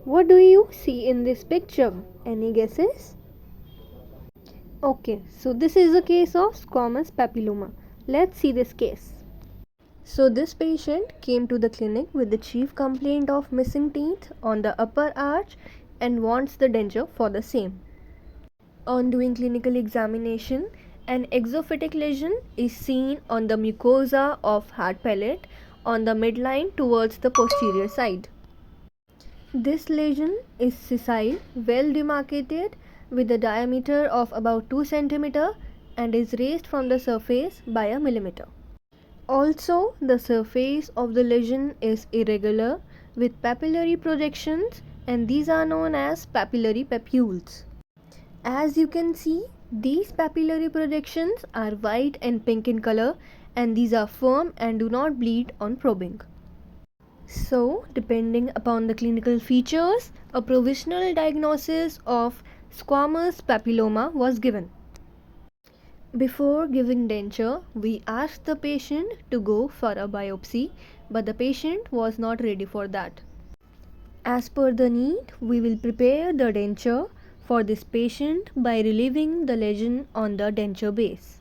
What do you see in this picture? Any guesses? Okay, so this is a case of squamous papilloma. Let's see this case. So this patient came to the clinic with the chief complaint of missing teeth on the upper arch and wants the denture for the same. On doing clinical examination, an exophytic lesion is seen on the mucosa of hard palate on the midline towards the posterior side. This lesion is sessile, well demarcated with a diameter of about 2 cm and is raised from the surface by a millimeter. Also, the surface of the lesion is irregular with papillary projections, and these are known as papillary papules. As you can see, these papillary projections are white and pink in color, and these are firm and do not bleed on probing. So, depending upon the clinical features, a provisional diagnosis of squamous papilloma was given. Before giving denture, we asked the patient to go for a biopsy, but the patient was not ready for that. As per the need, we will prepare the denture for this patient by relieving the lesion on the denture base.